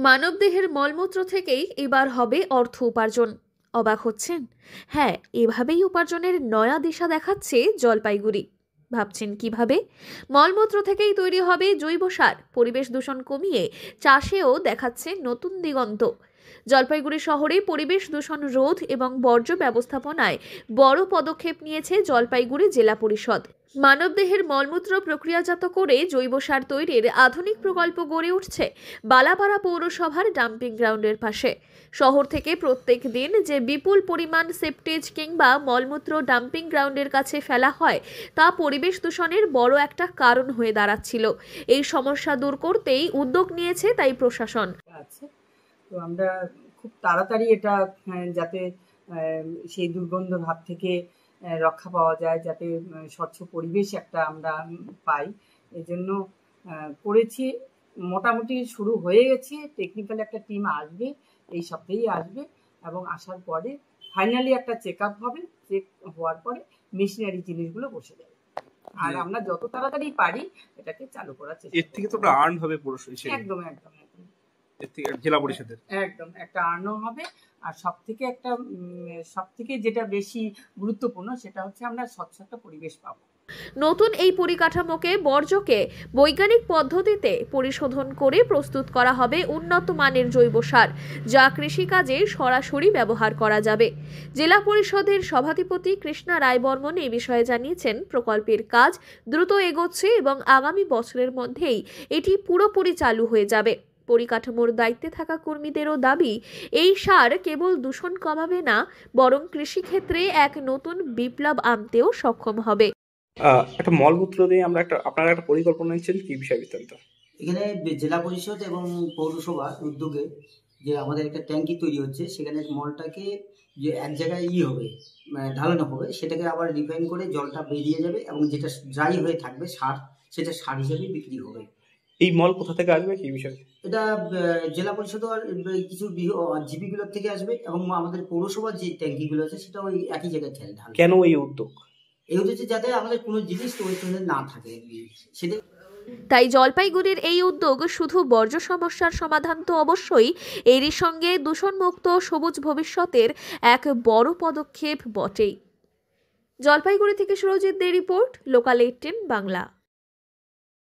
মানবদেহের মলমূত্র থেকেই এবার হবে অর্থ উপার্জন। অবাক হচ্ছেন? হ্যাঁ, এভাবেই উপার্জনের নয়া দিশা দেখাচ্ছে জলপাইগুড়ি। ভাবছেন কিভাবে? মলমূত্র থেকেই তৈরি হবে জৈব সার, পরিবেশ দূষণ কমিয়ে চাষেও দেখাচ্ছে নতুন দিগন্ত। জলপাইগুড়ি শহরে পরিবেশ দূষণ রোধ এবং বর্জ্য ব্যবস্থাপনায় বড় পদক্ষেপ নিয়েছে জলপাইগুড়ি জেলা পরিষদ। মানবদেহের মলমূত্র প্রক্রিয়াজাত করে জৈব সার তৈরির আধুনিক প্রকল্প গড়ে উঠছে বালাপাড়া পৌরসভার ডাম্পিং গ্রাউন্ডের পাশে। শহর থেকে প্রত্যেক দিন যে বিপুল পরিমাণ সেপ্টেজ কিংবা মলমূত্র ডাম্পিং গ্রাউন্ডের কাছে ফেলা হয়, তা পরিবেশ দূষণের বড় একটা কারণ হয়ে দাঁড়াচ্ছিল। এই সমস্যা দূর করতেই উদ্যোগ নিয়েছে তাই প্রশাসন। তো আমরা খুব তাড়াতাড়ি এটা যাতে সেই দুর্গন্ধর হাত থেকে রক্ষা পাওয়া যায়, যাতে স্বচ্ছ পরিবেশ একটা আমরা পাই, এজন্য করেছি। মোটামুটি শুরু হয়ে গেছে। টেকনিক্যাল একটা টিম আসবে, এই সপ্তাহেই আসবে, এবং আসার পরে ফাইনালি একটা চেক আপ হবে। চেক হওয়ার পরে মেশিনারি জিনিসগুলো বসে যাবে, আর আমরা যত তাড়াতাড়ি পারি এটাকে চালু করার চেষ্টা। এর থেকে তো আর্ন হবে পুরসভা। একদম একদম একদম জেলা পরিষদের একদম একটা আর্নও হবে। আর সবথেকে যেটা বেশি গুরুত্বপূর্ণ সেটা হচ্ছে আমরা স্বচ্ছ একটা পরিবেশ পাবো। নতুন এই পরিকাঠামোকে বর্জ্যকে বৈজ্ঞানিক পদ্ধতিতে পরিশোধন করে প্রস্তুত করা হবে উন্নত মানের জৈব সার, যা কৃষিকাজে সরাসরি ব্যবহার করা যাবে। জেলা পরিষদের সভাধিপতি কৃষ্ণা রায়বর্মন এই বিষয়ে জানিয়েছেন, প্রকল্পের কাজ দ্রুত এগোচ্ছে এবং আগামী বছরের মধ্যেই এটি পুরোপুরি চালু হয়ে যাবে। পরিকাঠামোর দায়িত্বে থাকা কর্মীদেরও দাবি, এই সার কেবল দূষণ কমাবে না, বরং কৃষিক্ষেত্রে এক নতুন বিপ্লব আনতেও সক্ষম হবে। একটা মলমূত্র দিয়ে আপনারা একটা পরিকল্পনা নিচ্ছেন, কি বিষয় বিস্তারিত? এখানে জেলা পরিষদ এবং পৌরসভার উদ্যোগে যে আমাদের একটা ট্যাঙ্কি তৈরি হচ্ছে, সেখানে মলটাকে যে এক জায়গায় হবে ঢালানো হবে, সেটাকে আবার রিফাইন করে জলটা বেরিয়ে যাবে এবং যেটা ড্রাই হয়ে থাকবে সার, সেটা সার হিসেবে বিক্রি হবে। এই মল কোথা থেকে আসবে, কি বিষয়? এটা জেলা পরিষদ আর কিছু জিপিগুলোর থেকে আসবে, এবং আমাদের পৌরসভার যে ট্যাঙ্কিগুলো আছে সেটা ওই একই জায়গায় ঢালবে। কেন এই উদ্যোগ? এই হচ্ছে যাতে আমাদের কোনো জিনিস ওইখানে না থাকে সেটা। তাই জলপাইগুড়ির এই উদ্যোগ শুধু বর্জ্য সমস্যার সমাধান তো অবশ্যই, এরই সঙ্গে দূষণমুক্ত সবুজ ভবিষ্যতের এক বড় পদক্ষেপ বটেই। জলপাইগুড়ি থেকে সুরজিৎ দে রিপোর্ট, লোকাল 18 বাংলা।